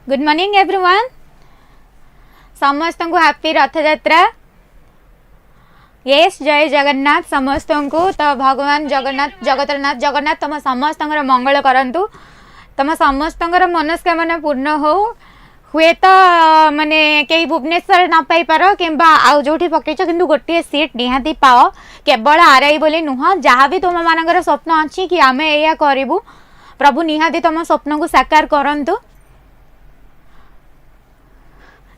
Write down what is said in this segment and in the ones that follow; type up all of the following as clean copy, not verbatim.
Good morning everyone. समस्त को happy Rath यात्रा। यस, जय जगन्नाथ समस्त को। तो भगवान जगन्नाथ जगतरनाथ जगन्नाथ तुम समस्त मंगल करंतु, तुम समस्त मनस्कामना पूर्ण हो। हुए तो माने कई भुवनेश्वर न पाई पार कि आउ जो पकईच कि गोटे सीट निहाती पाओ। केवल आरआई बोली नुह, जहाँ भी तुम मान स्वप्न अच्छी कि आम या करूँ, प्रभु निहाती तुम स्वप्न को साकार करंतु।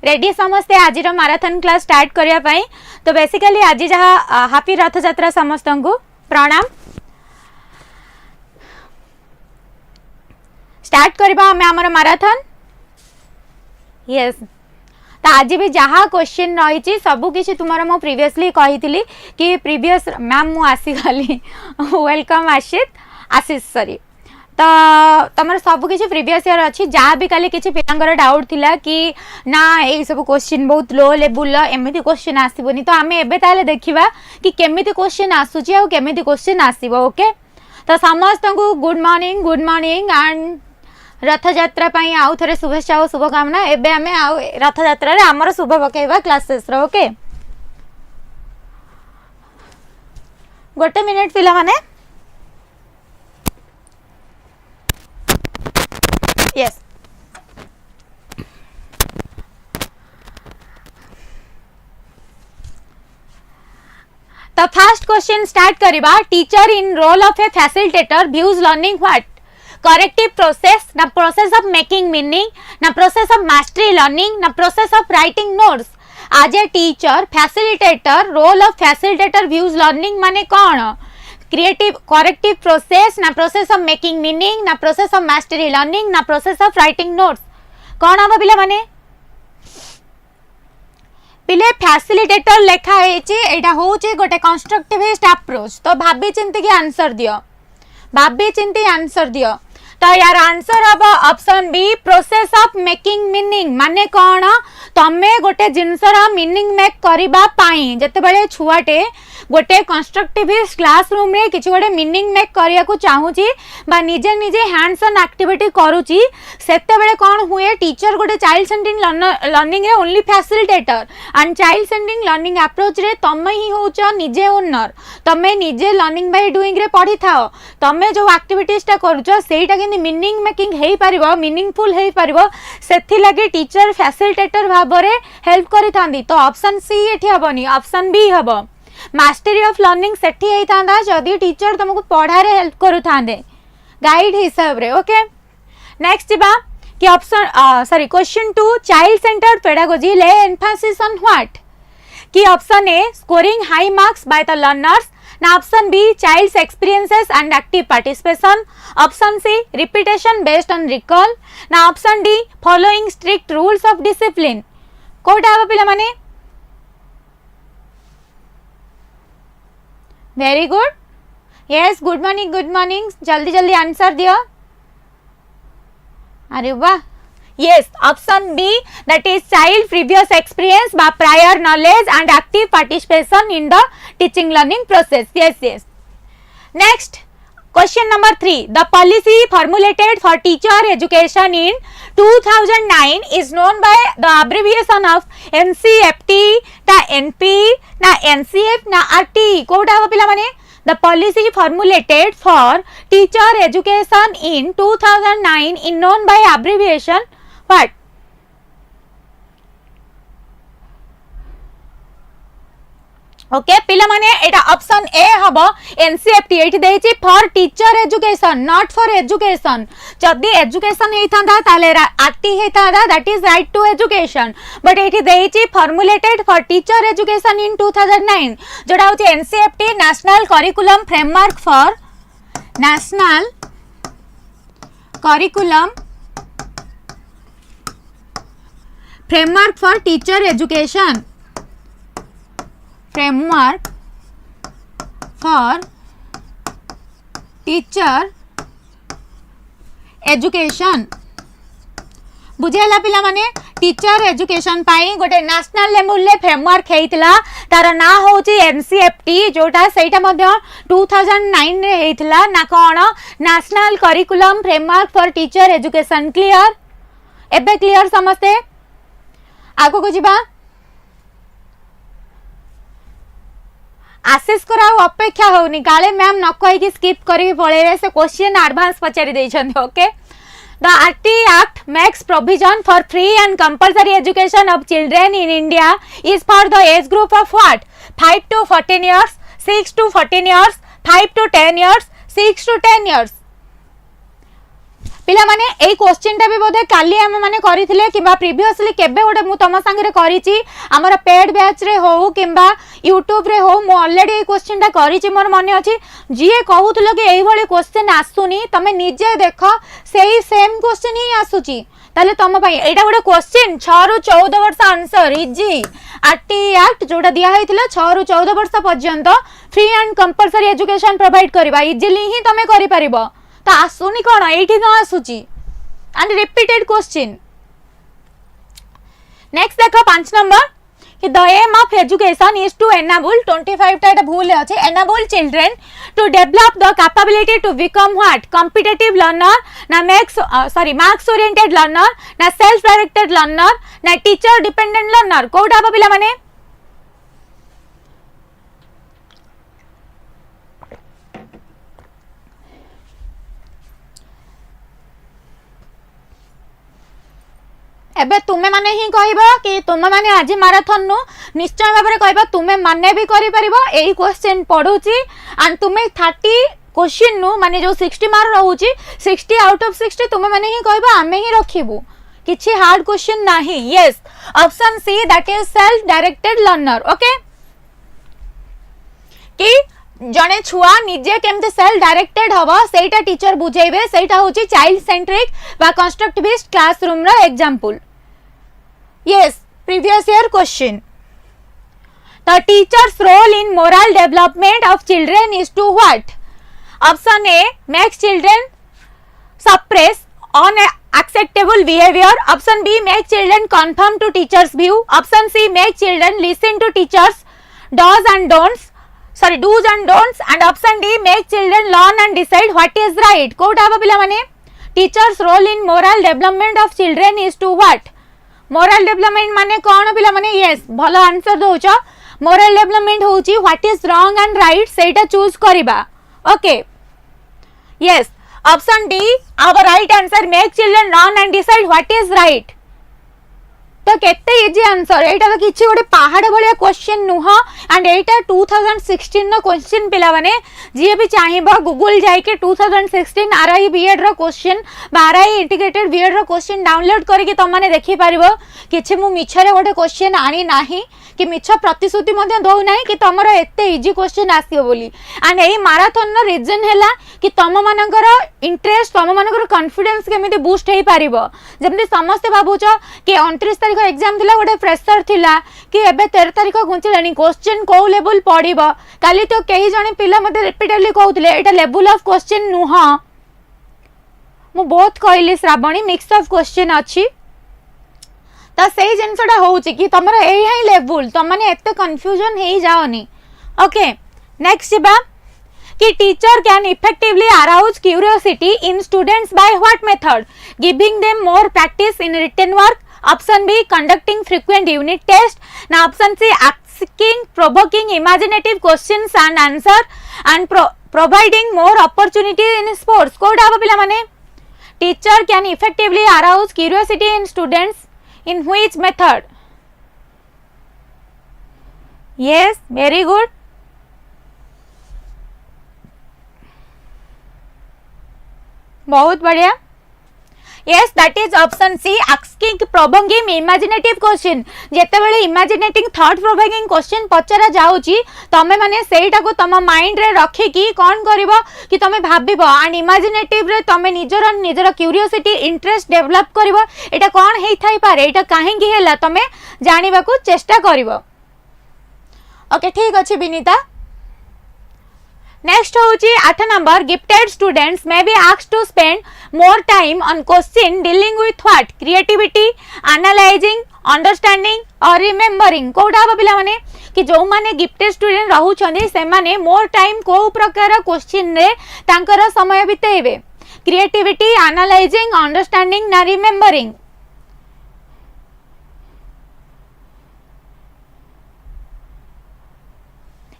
रेडी समस्ते आज मैराथन क्लास स्टार्ट करने। तो बेसिकली आज जहाँ हैप्पी रथ यात्रा समस्त को प्रणाम। स्टार्ट करबा हमें आमर मैराथन। यस, तो आज भी जहाँ क्वेश्चन रही सबू किसी तुमार मो प्रीवियसली कही कि प्रीवियस मैम मु आसीगली वेलकम आशीष सॉरी। तो तुम सब किसी प्रीवियस ईयर अच्छी जहाँ भी कल किसी पिलांगर डाउट थिला कि ना ये सब क्वेश्चन बहुत लो लेवल एमती क्वेश्चन आसबनी। तो आम एवं देखा कि केमिति क्वेश्चन आसूची आ केमिति क्वेश्चन आसीबो। ओके, तो समस्त को गुड मॉर्निंग एंड रथ यात्रा आउ थे शुभेच्छा और शुभकामना। एबे आमे आउ रथ यात्रा आमर शुभ पकेबा क्लासेस रो। ओके, गोटे मिनिट पिला माने। यस, तो फर्स्ट क्वेश्चन स्टार्ट करिबा। Teacher in role of a facilitator views learning what? Corrective process, ना प्रोसेस ऑफ मेकिंग मीनिंग, ना प्रोसेस ऑफ मास्टरी लर्निंग, ना प्रोसेस ऑफ राइटिंग नोट्स। आज ए teacher facilitator role of facilitator views learning माने कौन? Creative corrective process, ना process of making meaning, ना process of mastery learning, ना प्रोसेस ऑफ राइटिंग नोट्स। कौन हम पिला माने? पिले फैसिलिटेटर लेखा एटा होचे गोटे कंस्ट्रक्टिविस्ट अप्रोच। तो भाबी चिंती के आंसर दियो, भाबी चिंती आंसर दियो। तो यार आंसर हम option B process of making meaning. माने कौन? तमे गोटे जिनसर मीनिंग मेक करबा पाई जते बेले छुआटे गोटे कंस्ट्रक्टिविस्ट क्लासरूम रे किछि गोटे मीनिंग मेक करिया को चाहूची बा निजे निजे हैंड्स ऑन एक्टिविटी करूची, सेते बेले कोन हुए? टीचर गोटे चाइल्ड सेंटरिंग लर्निंग रे only facilitator and child centering learning approach रे तमे ही होच निजे ओनर। तमे निजे लर्निंग बाय डूइंग रे पढ़ी थाओ। तमे जो एक्टिविटीज टा करूचो सेटा कि मीनिंग मेकिंग हेई परिबो, मीनिंगफुल हेई परिबो, सेथि लागि टीचर फैसिलिटेटर भाबरे हेल्प करि थांदी। तो ऑप्शन सी एठी हबनी, ऑप्शन बी हबो। मास्टरी ऑफ लर्निंग सेठी हेई थांदा जदी टीचर तुमको पढ़ारे हेल्प करू थांदे गाइड हिसाब रे। ओके, नेक्स्ट बा कि option sorry question 2 child centered pedagogy ले एम्फेसिस ऑन व्हाट? कि option A scoring high marks by the learners, ना option B child's experiences and active participation, option C repetition based on recall, ना option D following strict rules of discipline. कोटा हबो पिला माने? Very good. Yes, good morning जल्दी जल्दी answer दियो। अरे वाह, yes option B that is child previous experience बा prior knowledge and active participation in the teaching learning process. Yes. Next question number 3 the policy formulated for teacher education in 2009 is known by the abbreviation of NCFT, ना NP, ना NCF, ना RT। Kota हो पिला माने? The policy formulated for teacher education in 2009 is known by abbreviation what? Okay पिला माने एटा option A हबो एनसीएफटी। एठी देछि for teacher education not for education. जदी एजुकेशन हेई थांदा ताले आरटी हेई थांदा that is right to education, but एठी देछि formulated for teacher education in 2009 जोडा होछि NCFT national curriculum framework for national curriculum framework for teacher education, framework for teacher education. बुझेला पिला माने? टीचर एजुकेशन पाई गोटे नेशनल लेवल ले फ्रेमवर्क हेइतला, तार ना होची एनसीएफटी जोटा सेटा मध्ये 2009 रे हेइतला ना कोन national curriculum framework for teacher education. Clear? एबे क्लियर समस्ते आगो को जिबा आशीष को अपेक्षा होनी काले मैम न कही स्किप करी पळे से क्वेश्चन एडवांस पचारि दैछन okay The RT Act makes provision for free and compulsory education of children in India is for the age group of what? 5 to 14 years, 6 to 14 years, 5 to 10 years, 6 to 10 years. पिला माने ए question टा भी बोधे काली हम माने करिथिले किबा previously केबे गोटे मु तम संगे करिछि हमर पेड बैच रे हो किबा यूट्यूब रे हो मु ऑलरेडी ए क्वेश्चन टा करिछि मोर मने अछि जिए कहउतलो कि एई भली क्वेश्चन आसुनी तमे निजे देखो सेही सेम क्वेश्चन ही आसुची ताले तम पई एटा गोटे क्वेश्चन 6 रु 14 वर्ष आंसर इजी आरटी एक्ट जोटा दिया हैथिला 6 रु 14 वर्ष पर्यंत free and compulsory education provide करबा इजीली ही तमे करि परिबो तो आसुनी कौन ये कौन आसूची एंड रिपीटेड क्वेश्चन नेक्स्ट देखो 5 नंबर कि the aim of education is to enable 25 टा भूल अछि enable children to develop the capability to become what competitive learner ना मार्क्स ओरिएंटेड लर्नर ना सेल्फ डायरेक्टेड लर्नर ना टीचर डिपेंडेंट लर्नर कोडा पिला माने एबे तुमे माने ही कहबो कि तुमे माने आज मैराथन नु निश्चय भाबरे कहबो तुमे माने भी करि परिबो एही क्वेश्चन पढुची एंड तुमे 30 क्वेश्चन नु माने जो 60 मार्क रहउची 60 आउट ऑफ 60 तुमे माने ही कहबो आमे ही रखिबु किछि हार्ड क्वेश्चन नाही yes option see that is self directed learner okay कि जने छुआ निजे केमते सेल्फ डायरेक्टेड हबो सेटा टीचर बुझेबे सेटा होची चाइल्ड सेंट्रिक बा constructivist classroom row example yes previous year question the teacher's role in moral development of children is to what option A makes children suppress unacceptable behavior option B make children conform to teachers view option C make children listen to teachers do's and don'ts and option D make children learn and decide what is right कोटा पिला माने teachers role in moral development of children is to what moral development माने कौन पिला माने yes भलो answer दोछ moral development होची what is wrong and right सेटा चूज करिबा okay yes option D our right answer make children learn and decide what is right तो केते इजी आंसर एटा तो किछि गोटे पहाड़ भलिया क्वेश्चन नुह एंड एटा 2016 नो क्वेश्चन पिला माने जे भी चाहिबो गूगल जाई के 2016 आरआई बीएड रो क्वेश्चन आरआई इंटीग्रेटेड बीएड रो क्वेश्चन डाउनलोड करके तुम माने देखि पारिबो किछि मु मिछरे गोटे क्वेश्चन आनी नाही कि मिछ प्रतिश्रुति मध्ये दउ नाही कि तमरो एते इजी क्वेश्चन आसीयो बोली एंड एई मैराथन नो रीजन हैला कि तम मानकर इंटरेस्ट तम मानकर कॉन्फिडेंस केमिति बूस्ट हेई पारिबो जेमति समस्त भाबुचो कि 29 तारिख एग्जाम थिला गोटे फ्रेशर थिला कि एबे 13 तारिख घुंचिलानी क्वेश्चन को लेवल पड़िबो काली तो केही जने पिला मते repeatedly कहउतले Etah level of question नुह मु बहुत कहली श्रावणी मिक्स ऑफ क्वेश्चन अछि त सेही जिनसटा होउची कि तमरा एही हाई लेवल त माने एते कंफ्यूजन हेई जाओनी ओके नेक्स्ट बा कि teacher can effectively arouse curiosity in students by what method giving them more practice in written work option B conducting frequent unit test ना option C asking provoking imaginative questions and answer and providing more opportunity in sports कोडा पिला माने teacher can effectively arouse curiosity in students in which method yes very good बहुत बढ़िया yes that is option C asking provoking imaginative question जेते बेले imaginating thought provoking question पचरा जाउची तमे माने सेटा को तम माइंड रे रखी की कोन करबो कि तमे भाबिबो एंड इमेजिनेटिव रे तमे निजर क्यूरियोसिटी इंटरेस्ट डेवलप करबो एटा कोन हेई थाई पारे एटा काहे की हैला तमे जानिबा को चेष्टा करबो ओके ठीक अछि विनीता नेक्स्ट होची 8 number gifted students may be asked to spend more time on question dealing with what creativity analysing understanding or remembering कोडा पिला माने कि जो माने गिफ्टेड स्टूडेंट रहू छथि से माने मोर टाइम को प्रकार क्वेश्चन रे तांकर समय बितेबे क्रिएटिविटी एनालाइजिंग अंडरस्टैंडिंग ना remembering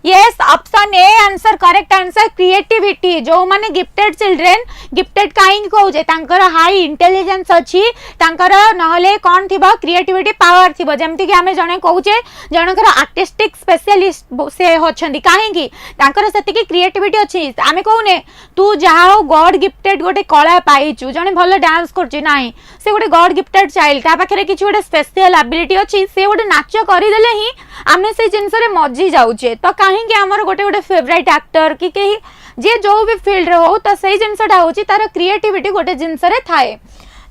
yes option A answer correct answer creativity जो माने गिफ्टेड चिल्ड्रेन गिफ्टेड काई कहूजे तांकर हाई इंटेलिजेंस अछि तांकर नहले कोन थिबो क्रिएटिविटी पावर थिबो जेमति कि हमें जने कहूजे जनकर आर्टिस्टिक स्पेशलिस्ट से होछंदी काहे कि तांकर सेति कि क्रिएटिविटी अछि हमें कहूने तू जाओ गॉड गिफ्टेड गोटे कला पाइछु जने भलो डांस करछि नाही से गोटे गॉड गिफ्टेड चाइल्ड ता पाखरे किछि गोटे स्पेशल एबिलिटी अछि से गोटे नाच करि देले ही आमे से जिंस रे मजी जाउचे तो काहे कि हमर गोटे गोटे फेवरेट एक्टर कि कही जे जो भी फील्ड रे हो तो सही जिनसटा होची तार क्रिएटिविटी गोटे जिनस रे थाए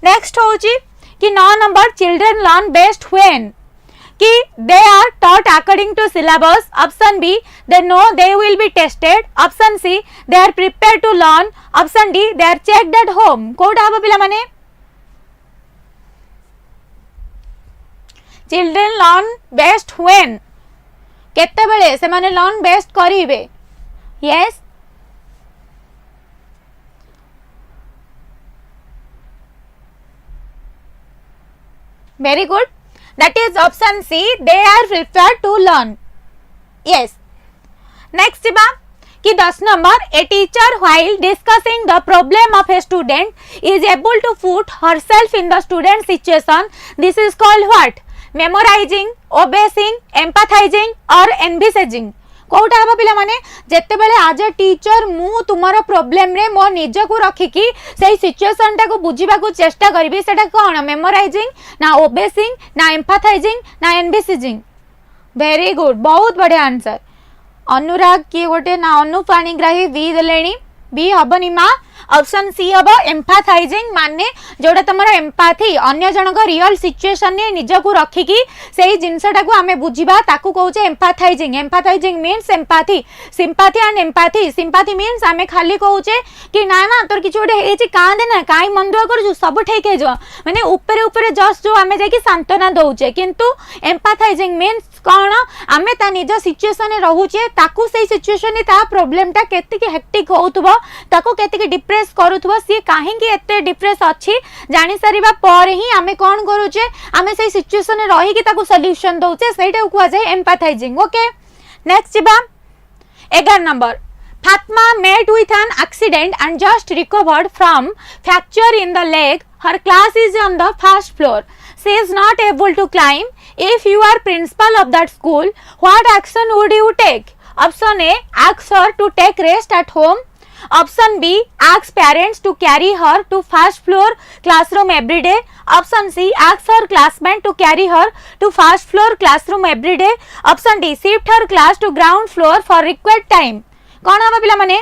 नेक्स्ट होची कि 9 number children learn best when कि they are taught according to syllabus option B they know they will be tested option C they are prepared to learn option D they are checked at home कोडा हबो पिला माने children learn best when केते बेले से माने learn best करिवे yes very good that is option C they are prepared to learn yes next ba कि 10 number a teacher while discussing the problem of a student is able to put herself in the student situation this is called what memorizing obeying empathizing or envisaging कोटा हबो पिला माने जेते बेले आज ए teacher मु तुमारो प्रॉब्लम रे मो निज को रखी कि सेही सिचुएशन टा को बुझीबा को चेष्टा करबी सेटा कोन मेमोराइजिंग ना ओबेसिंग ना एम्पैथाइजिंग ना एनविसिजिंग वेरी गुड बहुत बढ़िया आंसर अनुराग की गोटे ना अनुपाणीग्राही बी देलेनी बी हबनी मा ऑप्शन सी हबो एम्पैथाइजिंग माने जोडा तमरो एम्पैथी अन्य जनक रियल सिचुएशन ने निज को रखी कि सेही जिंसटा को हमें बुझीबा ताकू कहूचे empathizing empathizing means empathy sympathy and empathy sympathy means हमें खाली कहूचे कि ना ना तोर किछ गोटे हेची कांदे ना काई मन दुआ करजु सब ठीक हे जो माने ऊपर ऊपर जस्ट जो हमें जाकी सांत्वना दउचे किंतु एम्पैथाइजिंग मींस कौन आमे ता निज सिचुएशन रे रहूचे ताकू सेही सिचुएशन ता प्रॉब्लम टा केते कि हेक्टिक होउतबो ताकू केते कि डिप्रेस करूथबो सी काहे कि एते डिप्रेस अछि जानि सरीबा पर ही आमे कोन करूचे आमे सेही सिचुएशन रे रही कि ताकू सॉल्यूशन दउचे सेटा को जाय एम्पैथाइजिंग ओके नेक्स्ट बा 11 number Fatma met with an accident and just recovered from fracture in the leg. Her class is on the first floor. She is not able to climb. If you are principal of that school, what action would you take? Option A, ask her to take rest at home. Option B, ask parents to carry her to first floor classroom every day. Option C, ask her classmate to carry her to first floor classroom every day. Option D, shift her class to ground floor for required time. कौन हम पिला माने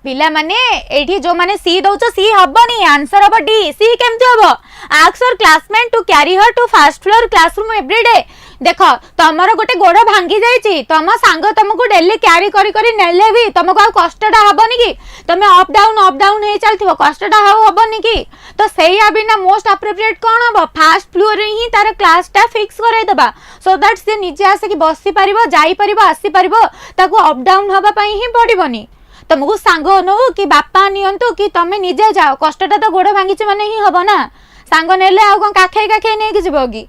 पिला माने एठी जो माने सी दउचो सी हबनी answer हबो डी सी केमति हबो ask your classmate to carry her to first floor classroom every day देखो तमरो गोटे गोड़ भांगी जाईची तम सांग तुमको डेली कैरी करी करी नेले भी तुमको कष्टटा हबनी कि तमे अप डाउन हे चलथिबो कष्टटा हबनी कि तो सेया बिना मोस्ट अप्रोप्रिएट कोन हबो फर्स्ट फ्लोर रे ही तार क्लासटा फिक्स कराई देबा सो दैट से नीचे आसे कि बसी परिबो जाई परिबो आसी परिबो ताको अप डाउन हबा पई ही पड़िबोनी तुमको सांग नो कि बापा नियंतु कि तमे निजे जाओ कष्टटा तो गोड़ भांगी माने ही हबो ना सांग नेले आ कोन काखे नै कि जिवो कि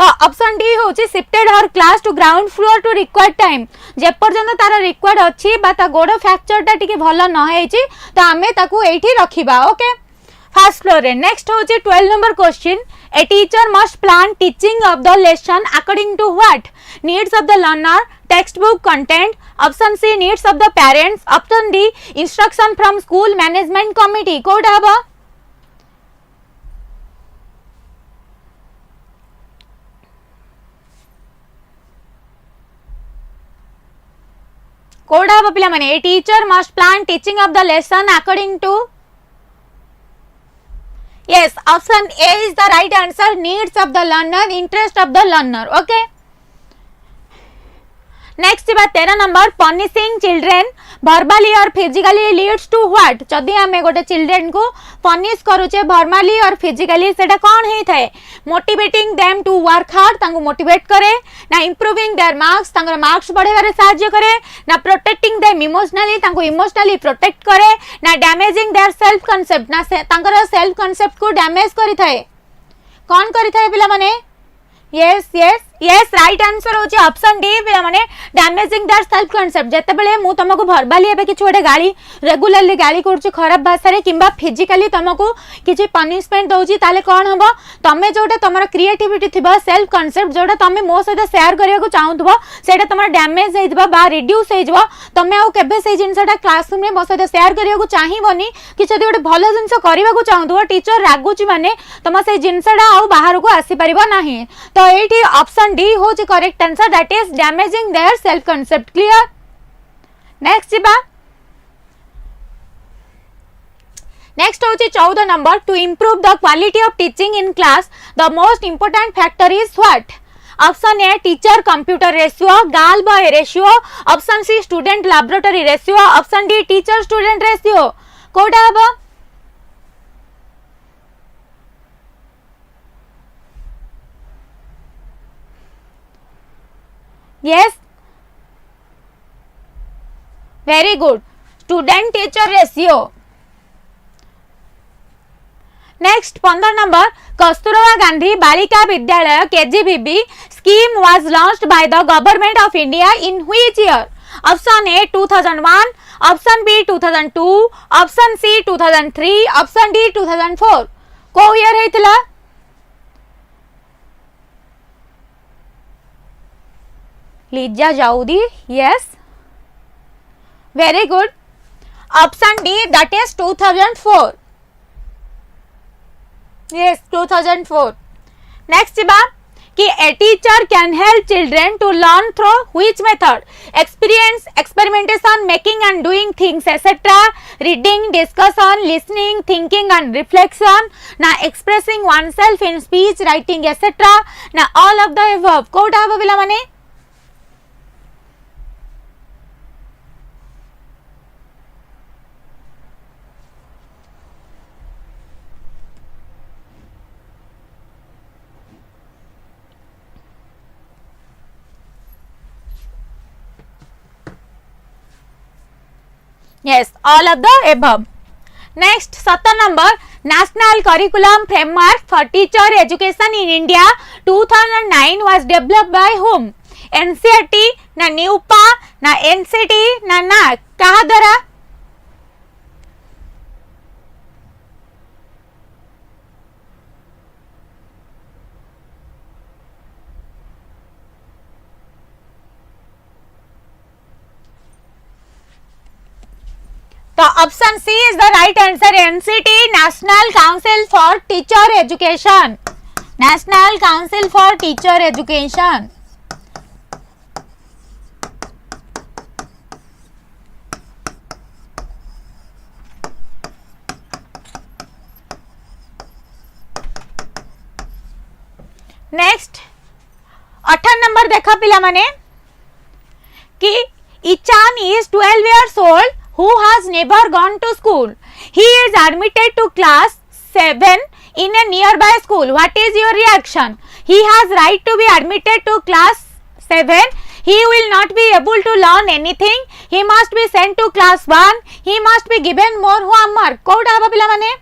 तो ऑप्शन डी होची shifted her class to ground floor to required time जे पर्यंत तार रिक्वायर्ड अछि बा ता गोड़ फ्रैक्चर टा टिके भलो न हेची तो हमें ताकू एठी रखिबा ओके फर्स्ट फ्लोर रे नेक्स्ट होची 12 number question a teacher must plan teaching of the lesson according to what needs of the learner textbook content option C needs of the parents option D instruction from school management committee code हबो code हबो पिला माने a teacher must plan teaching of the lesson according to yes option A is the right answer needs of the learner interest of the learner okay next बात 13 number punishing children verbally और physically leads to what जदि आमे गोटे children को punish करूचे verbally और physically सेटा कौन हे थाए motivating them to work hard तांको मोटिवेट करे ना इंप्रूविंग देयर मार्क्स तांकर मार्क्स बढ़ेबारे सहाय्य करे ना प्रोटेक्टिंग देम इमोशनली तांको इमोशनली प्रोटेक्ट करे ना डैमेजिंग देयर सेल्फ कांसेप्ट ना तांकर सेल्फ कांसेप्ट को डैमेज करि थाए कौन करि थाए पिला माने yes yes yes right answer होची ऑप्शन डी पिला माने डैमेजिंग दैट सेल्फ कांसेप्ट जेते बेले मु तुमको वर्बली एबे किछ ओडे गाली रेगुलरली गाली करछु खराब भाषा रे किबा फिजिकली तुमको किछ पनिशमेंट दोची ताले कोन हबो तमे जोडे तमरा क्रिएटिविटी थिबा सेल्फ कांसेप्ट जोडा तमे मो सहित शेयर करिया को चाहूतबो सेटा तमरा डैमेज हेइतबा बा रिड्यूस हेइजबो तमे आ केबे सेही जिंसटा क्लासरूम रे मो सहित शेयर करिया को चाहिबोनी कि जदि ओडे भलो जिंस करबा को चाहूतबो टीचर रागुची माने तम सेही जिंसटा आ बाहर को आसी परिबो नाही तो एठी ऑप्शन D होची correct answer that is damaging their self concept clear next बा नेक्स्ट होची 14 number to improve the quality of teaching in class the most important factor is what option A teacher computer ratio girl boy ratio option C student laboratory ratio option D teacher student ratio कोडा हबो yes very good student teacher ratio next 15 number Kasturba Gandhi Balika Vidyalaya KGBB scheme was launched by the government of India in which year option A 2001 option B 2002 option C 2003 option D 2004 को year हेतिला लीजा जाऊदी yes very good option D that is 2004 yes 2004 next बा कि a teacher can help children to learn through which method experience experimentation making and doing things etc reading discussion listening thinking and reflection na expressing oneself in speech writing etc na all of the above Kota हबो पिला माने yes all of the above next 17 number national curriculum framework for teacher education in India 2009 was developed by whom NCERT na NUPA na NCT na NAAC कहा द्वारा तो option C is the right answer NCT national council for teacher education national council for teacher education next 18 number देखा पिला माने कि Ichan is 12 years old who has never gone to school. He is admitted to class 7 in a nearby school. What is your reaction? He has right to be admitted to class 7. He will not be able to learn anything. He must be sent to class 1. He must be given more homework. Code आबा पिला माने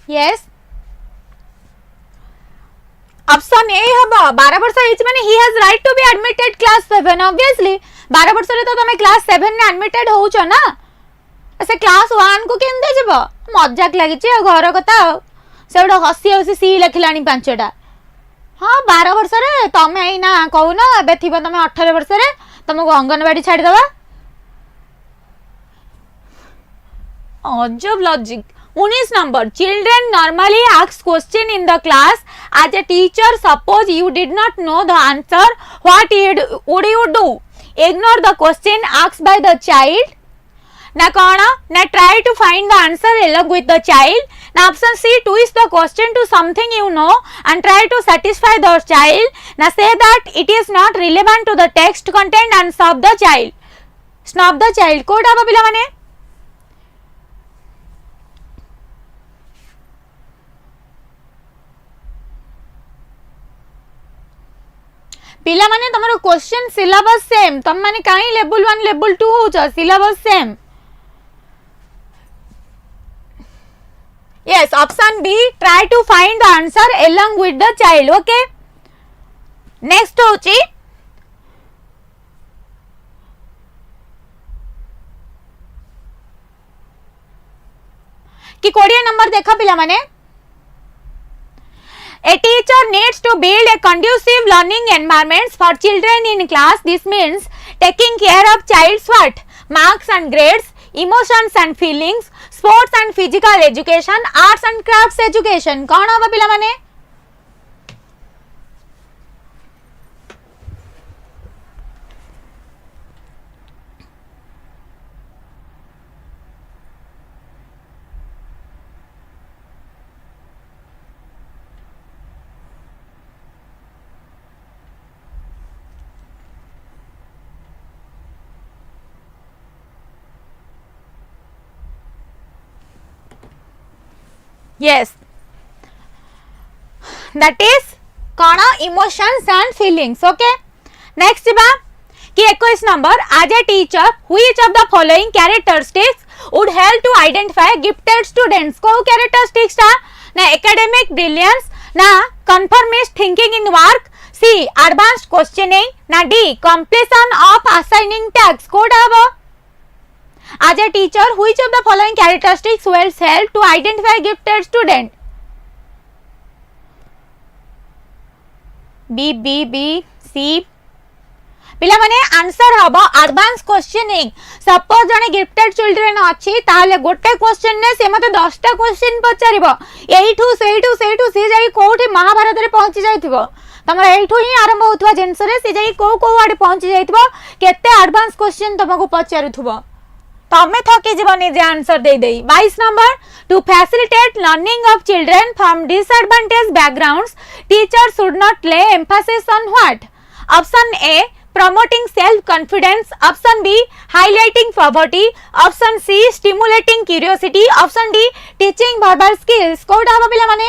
yes option A हबो 12 वर्ष हिच माने he has right to be admitted class 7 obviously 12 वर्ष रे तो तमे क्लास 7 ने एडमिटेड होउछ ना से क्लास 1 को केंदे जबो मजाक लागि छी घर कथा सेडो हसी हसी सी लखिलानी पांचटा हां 12 वर्ष रे तमे ना कहू ना बे थिबो तमे 18 वर्ष रे तमको अंगनवाड़ी छाडी दबा अजब logic 19 number, children normally ask question in the class. As a teacher, suppose you did not know the answer, what would you do? Ignore the question asked by the child. Now, now try to find the answer along with the child. Now, option C, twist the question to something you know and try to satisfy the child. Now, say that it is not relevant to the text content and stop the child. Stop the child. कोटा हबो पिला माने पिला माने तमरो question syllabus same तम माने काई level 1 level 2 हो छ syllabus same yes option B try to find the answer along with the child okay next होची कि 20 नंबर देखा पिला माने A teacher needs to build a conducive learning environments for children in class. This means taking care of child's what? Marks and grades, emotions and feelings, sports and physical education, arts and crafts education. कौन होगा पिला माने yes that is कौन emotions and feelings okay next बा कि 21 number as a teacher which of the following characteristics would help to identify gifted students को characteristics टा ना academic brilliance ना conformist thinking in work C advanced questioning ना D completion of assigning tasks code हबो as a teacher which of the following characteristics will help to identify gifted student B C पिला माने answer हबो advance questioning suppose जने gifted children अछि ताले गोटे question ने से मते 10 टा क्वेश्चन पचारिबो एइठू सेइठू से जाई कोठी महाभारत रे पहुंची जाइथिबो तमर एइठू ही आरंभ होथवा जेंस रे से जाई को वाडे पहुंची जाइथिबो केते एडवांस क्वेश्चन तमको पचारुथबो तमे थकी जीवनी जे आंसर दे देई 22 number to facilitate learning of children from disadvantage backgrounds teacher should not lay emphasis on what option A promoting self confidence option B highlighting poverty option C stimulating curiosity option D teaching verbal skills कोडा हबो पिला माने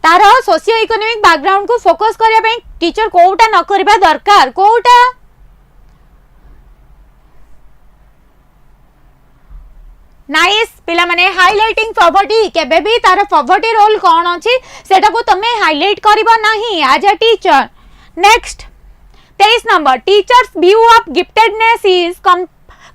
तारो socio economic background को focus करिया पे teacher कोउटा न करबा दरकार कोउटा नाइस पिला माने हाइलाइटिंग पॉवर्टी केबे भी तार पॉवर्टी रोल कोन अछि सेटा को तमे हाइलाइट करबा नाही as a teacher next 23 number teachers view of giftedness is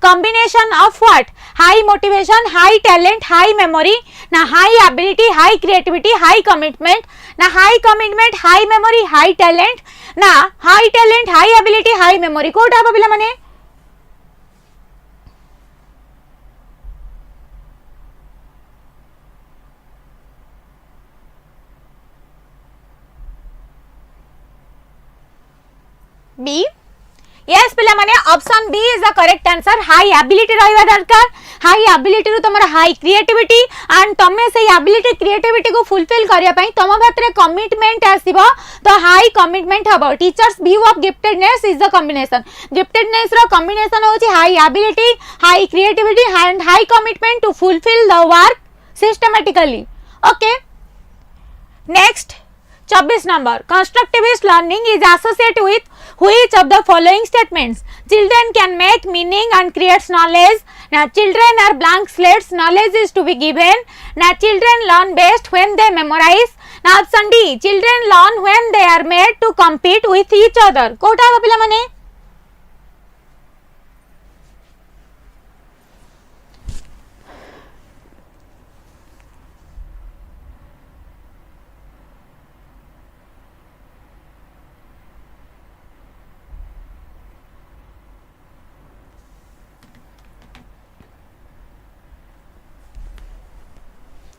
combination of what high motivation high talent high memory na high ability high creativity high commitment na high commitment high memory high talent na high talent high ability high memory कोटा हबो पिला माने B yes पिला माने option B is the correct answer high ability रहबा दरकार high ability रु तमरा high creativity and तमे से एबिलिटी क्रिएटिविटी को फुलफिल करिया पई तम भीतर कमिटमेंट आसीबो तो हाई कमिटमेंट हबो teachers view of giftedness is the combination giftedness रो कॉम्बिनेशन होची high ability high creativity and high commitment to fulfil the work systematically okay next 24 number constructivist learning is associated with which of the following statements children can make meaning and creates knowledge now children are blank slates knowledge is to be given now children learn best when they memorize now option D children learn when they are made to compete with each other कोटा पिला माने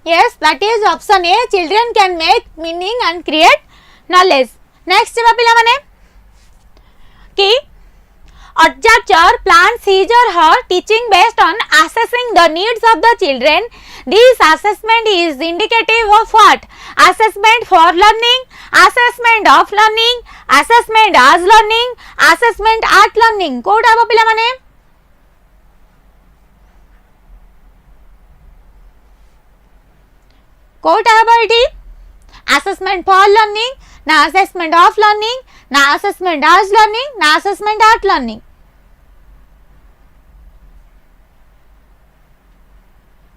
Yes, that is option A. Children can make meaning and create knowledge. Next ଯିବା ପିଲାମାନେ କି Adjacture plans his or her teaching based on assessing the needs of the children. This assessment is indicative of what? Assessment for learning, assessment of learning, assessment as learning, assessment at learning. Code आबो पिला माने code आबो इटी assessment for learning, ना assessment of learning, ना assessment as learning, ना assessment at learning.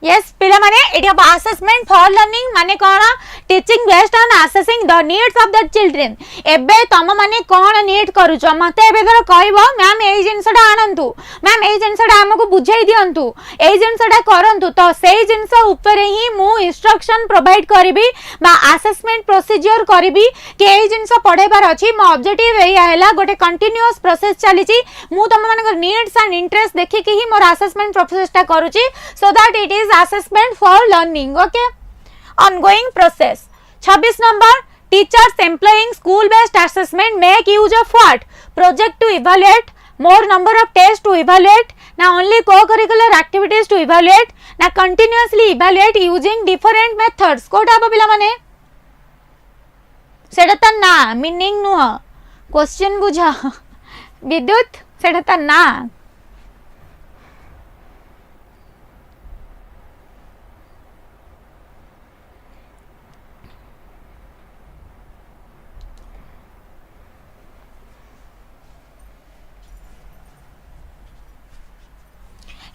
Yes, पिला माने eighty assessment for learning माने कोना teaching based on assessing the needs of the children. एबे तम माने कोन नीड करूछ मते एबे धर कहबो मैम एई जिंसडा आनंतु मैम एई जिंसडा हमकु बुझाई दियंतु एई जिंसडा करंतु तो सेई जिंस ऊपर ही मु इंस्ट्रक्शन प्रोवाइड करबी बा असेसमेंट प्रोसीजर करबी कि एई जिंस पढेबार अछि मो ऑब्जेक्टिव एया हैला गोटे कंटीन्यूअस प्रोसेस चलीची मु तम माने नीड्स एंड इंटरेस्ट देखि कि ही मोर असेसमेंट प्रोसेस टा करूची so that it is assessment for learning. Okay, ongoing process. 26 number, teachers employing school based assessment make use of what? Project to evaluate, more number of tests to evaluate, now only co-curricular activities to evaluate, now continuously evaluate using different methods. कोटा आप पिला माने सेटा ता ना meaning नुह question बुझा विद्युत सेटा ता ना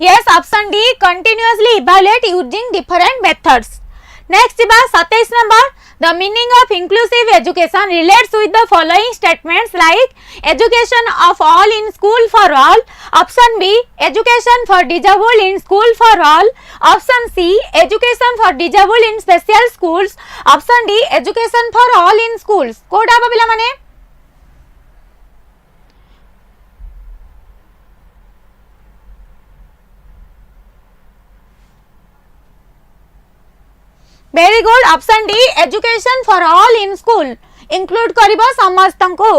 Yes, option D, continuously evaluate using different methods. Next, 27 number, the meaning of inclusive education relates with the following statements like education of all in school for all. Option B, education for disabled in school for all. Option C, education for disabled in special schools. Option D, education for all in schools. Code आप पिला माने Very good. Option D, education for all in school. Include करिबो समस्तंको.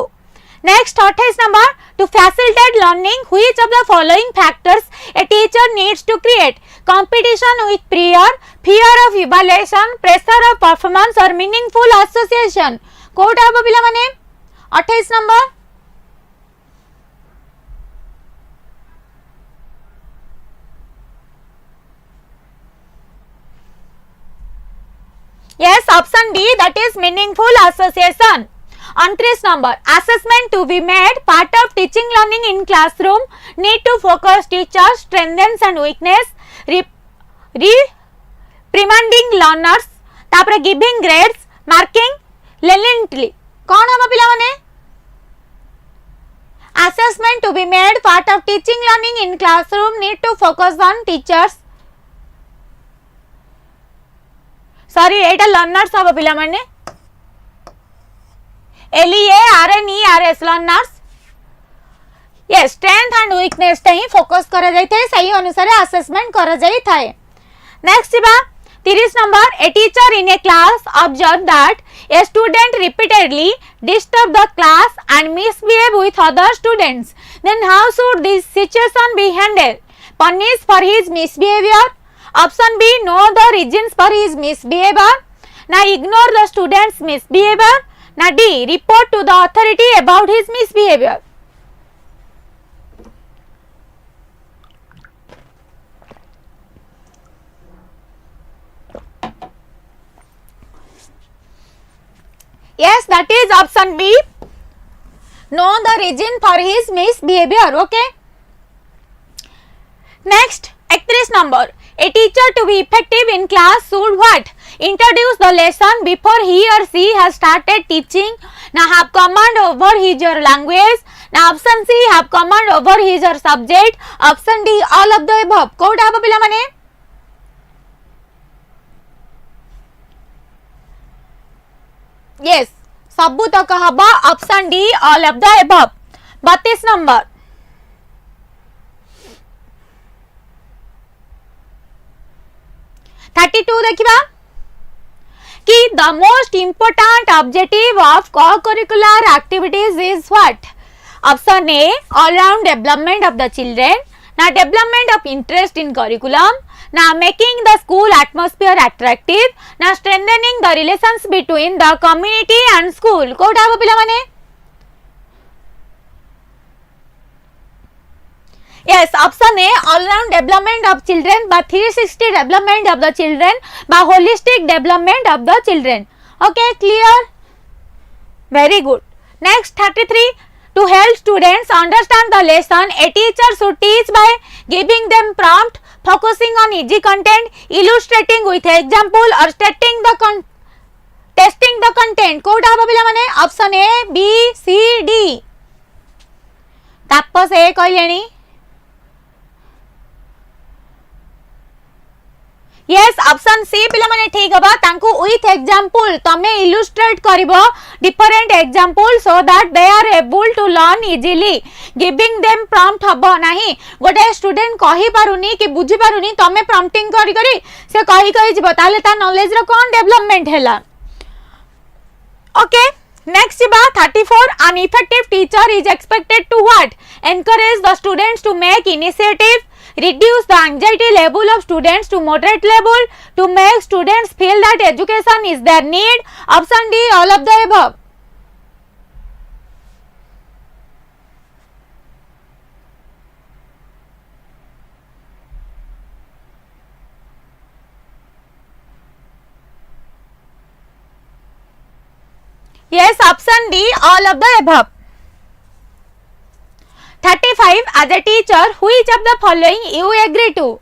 Next, 28 number, to facilitate learning, which of the following factors a teacher needs to create? Competition with peer, fear of evaluation, pressure of performance or meaningful association. Code आप पिला माने 28 number. Yes, option D, that is meaningful association. 29 number, assessment to be made part of teaching learning in classroom, need to focus teachers strengths and weakness, reprimanding learners, तापरे giving grades, marking leniently. कौन हम पिला माने assessment to be made part of teaching learning in classroom, need to focus on teachers. Sorry Etah learners अब पिला माने LEARNERS learners yes strength and weakness ता ही focus करा जाय थे सही अनुसार असेसमेंट करा जाय थाए नेक्स्ट बा 30 number a teacher in a class observe that a student repeatedly disturb the class and misbehave with other students then how should this situation be handled punish for his misbehaviour Option B, know the reasons for his misbehavior. Now ignore the student's misbehavior. Now D, report to the authority about his misbehavior. Yes, that is option B. Know the reason for his misbehavior. Okay. Next, 31 number. A teacher to be effective in class should what? Introduce the lesson before he or she has started teaching. Now have command over his or language. Now option C, have command over his or subject. Option D, all of the above. Code आप पिला माने yes सबू तक हबा option D all of the above. 32 number 32 देखिबा कि the most important objective of co-curricular activities is what? Option A, all round development of the children. Now development of interest in curriculum. Now making the school atmosphere attractive. Now strengthening the relations between the community and school. Kota हबो पिला माने? Yes, option A, all round development of children by 360 development of the children by holistic development of the children. Okay, clear? Very good. Next 33. To help students understand the lesson, a teacher should teach by giving them prompt, focusing on easy content, illustrating with example or testing the content. Kota हबो पिला माने? Option A, B, C, D. Tapas A कहलेनी. Yes, option C पिला माने ठीक हबा. तांको with example तमे illustrate करिवो different example so that they are able to learn easily. Giving them prompt हबो नाही. गोटे student कहि पारुनी कि बुझी पारुनी तमे prompting करी करी से कहि जिवो ताले ता knowledge रो कोन development हैला. Okay, next बा 34. An effective teacher is expected to what? Encourage the students to make initiative, reduce the anxiety level of students to moderate level, to make students feel that education is their need. Option D, all of the above. Yes, option D, all of the above. 35. As a teacher, which of the following you agree to?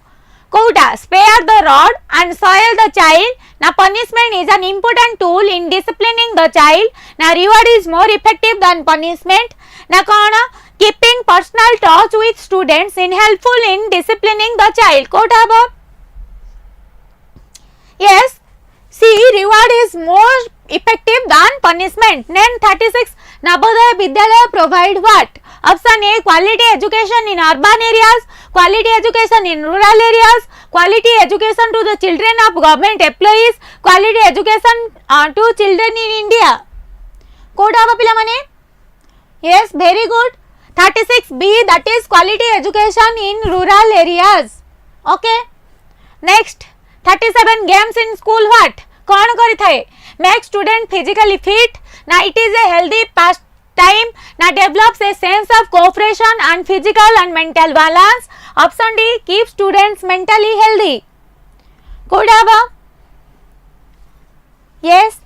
Kouta, spare the rod and soil the child. Now punishment is an important tool in disciplining the child. Now reward is more effective than punishment. Now kona, keeping personal touch with students is helpful in disciplining the child. Kouta above? Yes, see, reward is more effective than punishment. Then 36. Navodaya Vidyalaya provide what? Option A, quality education in urban areas, quality education in rural areas, quality education to the children of government employees, quality education to children in India. Koda haba pila mane? Yes, very good. 36B, that is quality education in rural areas. Okay. Next 37. Games in school what? कौन करी थाए? Make student physically fit. Now it is a healthy pastime. Now develops a sense of cooperation and physical and mental balance. Option D, keep students mentally healthy. Good haba? Yes.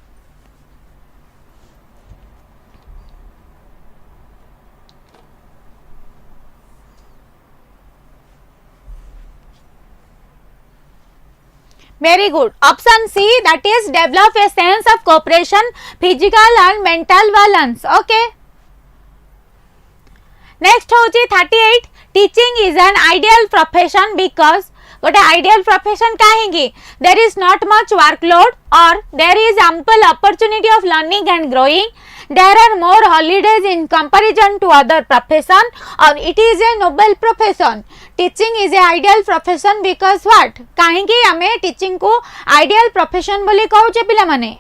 Very good. Option C, that is develop a sense of cooperation, physical and mental balance. Okay. Next होची 38. Teaching is an ideal profession because गोटे ideal profession काहेंगी? There is not much workload or there is ample opportunity of learning and growing. There are more holidays in comparison to other profession or it is a noble profession. Teaching is a ideal profession because what? काहेंगी हमें teaching को ideal profession बोली कहूचे पिला माने?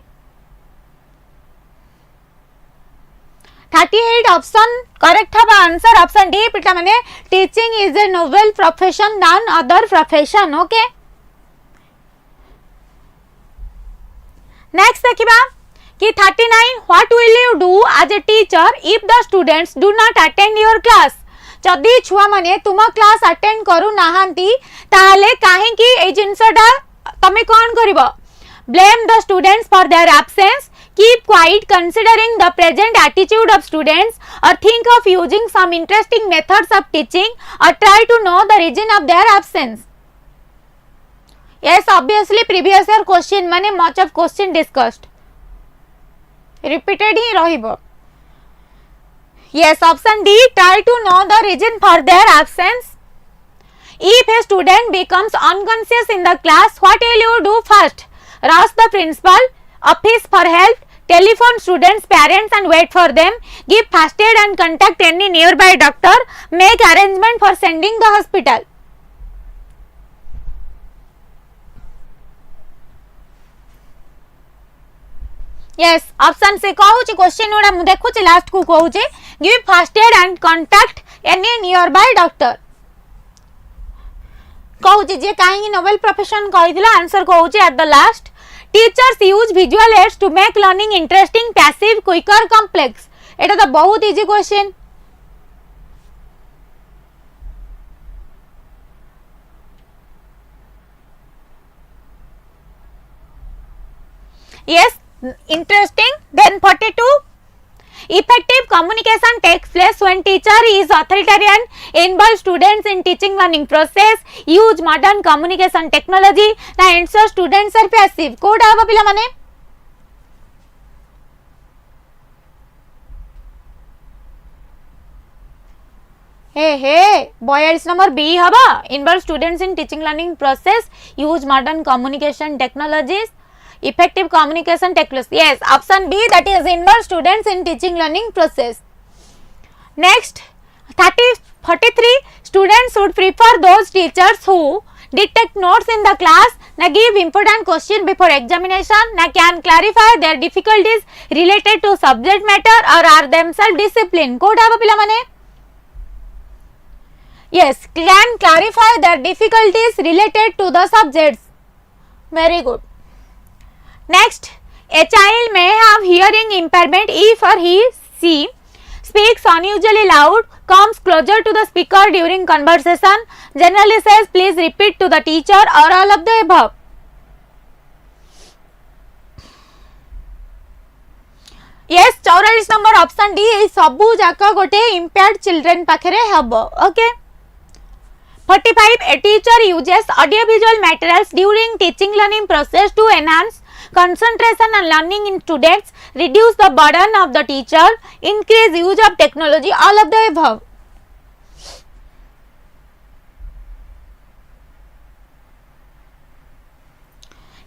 38 option correct हवा answer option D पिटा माने teaching is a noble profession than other profession. Okay. Next देखिबा कि 39. What will you do as a teacher if the students do not attend your class? जदि छुआ माने तुम क्लास अटेंड करू नाहांती ताले काहेंकी ए जिंसटा तमे कोन करिवो? Blame the students for their absence. Keep quiet considering the present attitude of students or think of using some interesting methods of teaching or try to know the reason of their absence. Yes, obviously previous year question माने much of question discussed. Repeated ही रहिबो. Yes, option D, try to know the reason for their absence. If a student becomes unconscious in the class, what will you do first? Rush the principal, office for help, telephone students' parents and wait for them, give first aid and contact any nearby doctor, make arrangement for sending the hospital. Yes option से कहूची question गुड़ा मु देखुची last को कहूची give first aid and contact any nearby doctor कहूची जे काहे नोबेल प्रोफेशन कहिदिला आंसर कहूची at the last teachers use visual aids to make learning interesting passive quicker complex एटा तो बहुत easy question yes interesting then 42 effective communication takes place when teacher is authoritarian involve students in teaching learning process use modern communication technology na answer students are passive code आबा पिला माने हे 42 number B हबा involve students in teaching learning process use modern communication technologies effective communication techniques yes option B that is involve students in teaching learning process next 43 students should prefer those teachers who detect notes in the class na give important question before examination na can clarify their difficulties related to subject matter or are themselves disciplined code आबा पिला माने yes can clarify their difficulties related to the subjects very good next a child may have hearing impairment if or she speaks unusually loud comes closer to the speaker during conversation generally says please repeat to the teacher or all of the above yes 44 number option D ए सबु जाका गोटे impaired children पाखरे हबो okay 45 a teacher uses audio visual materials during teaching learning process to enhance concentration and learning in students reduce the burden of the teacher increase use of technology all of the above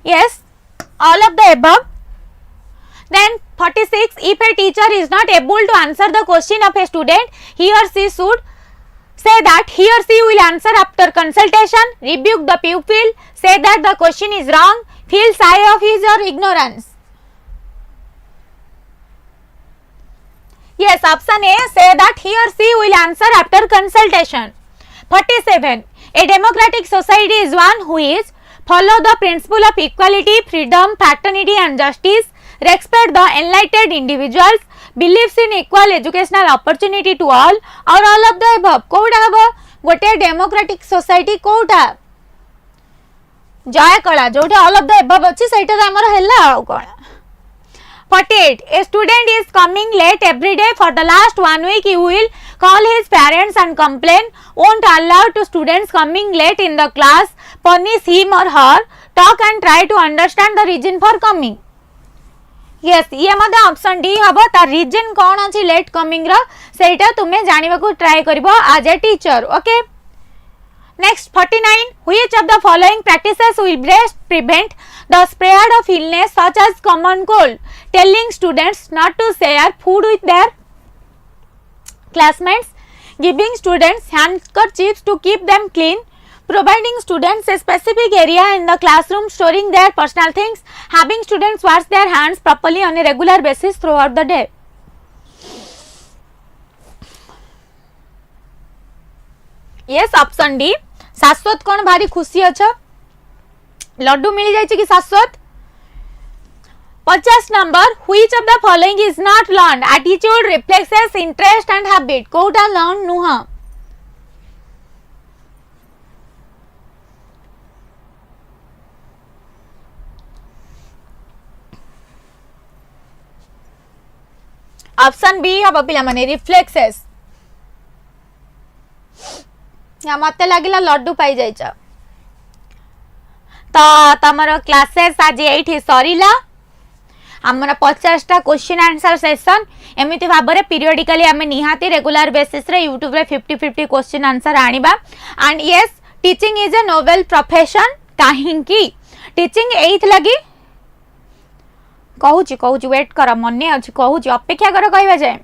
yes all of the above then 46 if a teacher is not able to answer the question of a student he or she should say that he or she will answer after consultation rebuke the pupil say that the question is wrong feel shy of his or ignorance yes option A say that he or she will answer after consultation 47 a democratic society is one who is follow the principle of equality freedom fraternity and justice respect the enlightened individuals believes in equal educational opportunity to all of the above कोउडा हबो गोटे democratic society कोउडा जय कला Jote all of the above अछि सेटा हमर हैला आ कोन 48 a student is coming late every day for the last 1 week he will call his parents and complain won't allow to students coming late in the class punish him or her talk and try to understand the reason for coming yes ये मते option D हबो तार reason कोन अछि late coming रो सेटा तुमे जानिबा को try करबो as a teacher okay next 49 which of the following practices will best prevent the spread of illness such as common cold telling students not to share food with their classmates giving students handkerchiefs to keep them clean providing students a specific area in the classroom storing their personal things having students wash their hands properly on a regular basis throughout the day yes option D शाश्वत कौन भारी खुशी अच्छा लड्डू मिल जाए कि शाश्वत 50 number which of the following is not learned attitude reflexes interest and habit कोटा learn नुहा ऑप्शन बी हम पिला माने रिफ्लेक्सेस या मते लागिला लड्डू पाई जाइछ तो तमरो क्लासेस आज एठी सरीला हमर 50 टा क्वेश्चन आंसर सेशन एमिति भाबरे पीरियडिकली हमें निहाती रेगुलर बेसिस रे YouTube रे 50-50 क्वेश्चन आंसर आनिबा and yes teaching is a noble profession काहेकि टीचिंग एथ लगी कहूची वेट कर मने अछि कहूची अपेक्षा कर कहबा जाय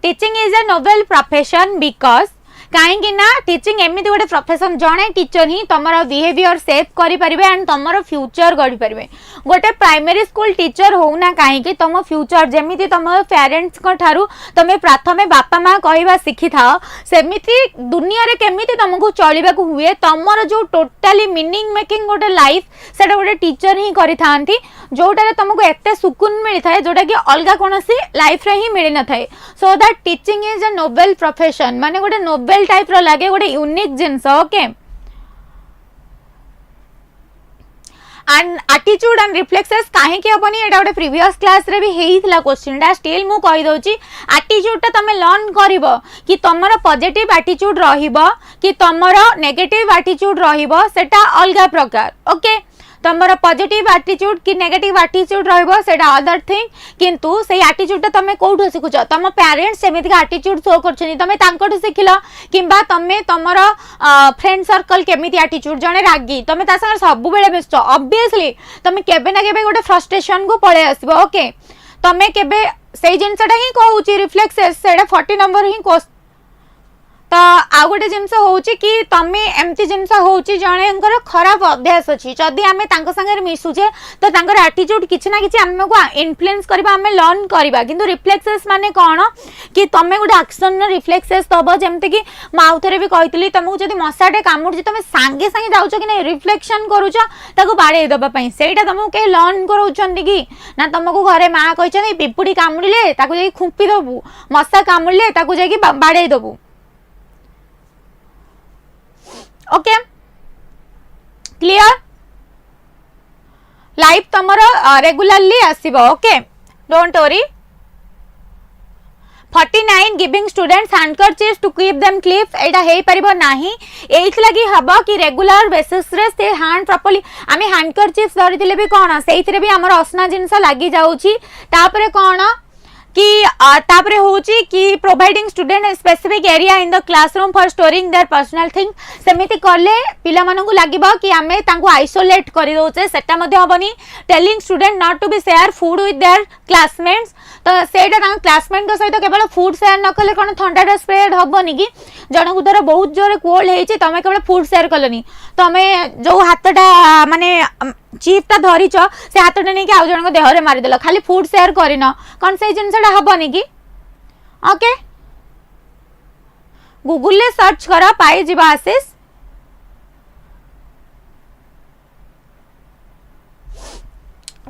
teaching is a noble profession because कहीं ना टीचिंग एमती गोटे प्रोफेशन जड़े टीचर ही तुम बिहेवियर सेप करें एंड तुम फ्यूचर गढ़ी पारे गोटे प्राइमरी स्कूल टीचर होना कहीं तुम फ्यूचर जमी तुम पेरेंट्स ठारू तुम प्रथम बापा माँ कहवा शिखि था सेमिति दुनिया रे केमिति तुमको चलवा हुए तुम जो टोटाली मीनिंग मेकिंग गोटे लाइफ से गोटे टीचर ही करी थांती जोटा तुमको एत सुकून मिलता है जोटा कि अलग कौन सी लाइफ रे ही मिल न थाए so that teaching is a Nobel profession माने गोटे नोबेल टाइप रो लागे गोटे unique genus okay and attitude and reflexes कहीं हेनी एटा गोटे प्रीवियस क्लास रे भी हेइथिला क्वेश्चन टा स्टिल मु कहि दोची एटीट्यूड टा तमे लर्न करिवो कि तमरो पॉजिटिव एटीट्यूड रहिबो कि तमरो नेगेटिव एटीट्यूड रहिबो सेटा अलगा प्रकार ओके तमरो पॉजिटिव एटीट्यूड कि नेगेटिव एटीट्यूड रहिबो सेटा अदर थिंग किंतु से एटीट्यूड ता तमे कोठो सिखुछ तम पेरेंट्स सेमिति का एटीट्यूड शो करछनी तमे तांकोठु सिखिलो किंबा तमे तमरो फ्रेंड सर्कल केमिति एटीट्यूड जने रागी तमे ता संग सब बेले मिसछ ऑब्वियसली तमे केबे ना केबे गोटे फ्रस्ट्रेशन को पळे आसीबो ओके तमे केबे सेई जिंसटा ही कहूची रिफ्लेक्सेस सेटा 40 नंबर ही तो आउ गोटे जिनस होची कि तमे एमती जिनस होची जणेकर खराब अभ्यास अछि जदि आमे तांको संगे मिसुजे तो तांकर एटीट्यूड किछि ना किछि हमको इन्फ्लुएंस करबा आमे लर्न करबा किंतु रिफ्लेक्सेस माने कोन कि तमे गोटे एक्शन रिफ्लेक्सेस तब जेमते कि माउथरे भी कहितली तुमको जदि मसाटे कामुडी तमे संगे संगे जाउछ कि नै रिफ्लेक्शन करूछ ताको बाडे दबा पई सेटा तुमको के लर्न करूछंती कि ना तुमको घरे मां कहिछनी पिपुडी कामुडीले ताको जाई खुंपी दबु मसा कामुडीले ताको जाई बाडे दबु ओके क्लियर लाइफ तुमर रेगुलरली आसीबो okay don't worry 49 giving students handkerchief to keep them clip एटा हे परिबो नाही एइथ लगी हबो कि रेगुलर बेसिस रे से हैंड प्रॉपर्ली आमे हैंडकरचीफ धरिथिले भी कोन सेइथरे भी हमर असना जिंस लागि जाउची तापरे कोन कि तापरे होची कि providing student specific area in the classroom for storing their personal thing सेमिति करले पिला मानकु लागिबो कि आमे तांको आइसोलेट करि दोचे सेटा मध्ये हबनी telling student not to be share food with their classmates तो सेटा तांको क्लासमेट को सहित केवल फूड शेयर न कले कोन ठंडाटा स्प्रेड हबनी कि जनकु धर बहुत जोरे कोल्ड हेची तमे केवल फूड शेयर कलनी तमे जो हातटा माने चीपटा धरिच से हातटा नहीं कि आउ जन को देहरे मारी देला खाली फूड शेयर करिन कोन से जिनसटा हबनी कि ओके गूगल ले सर्च करा पाई जिबा आशीष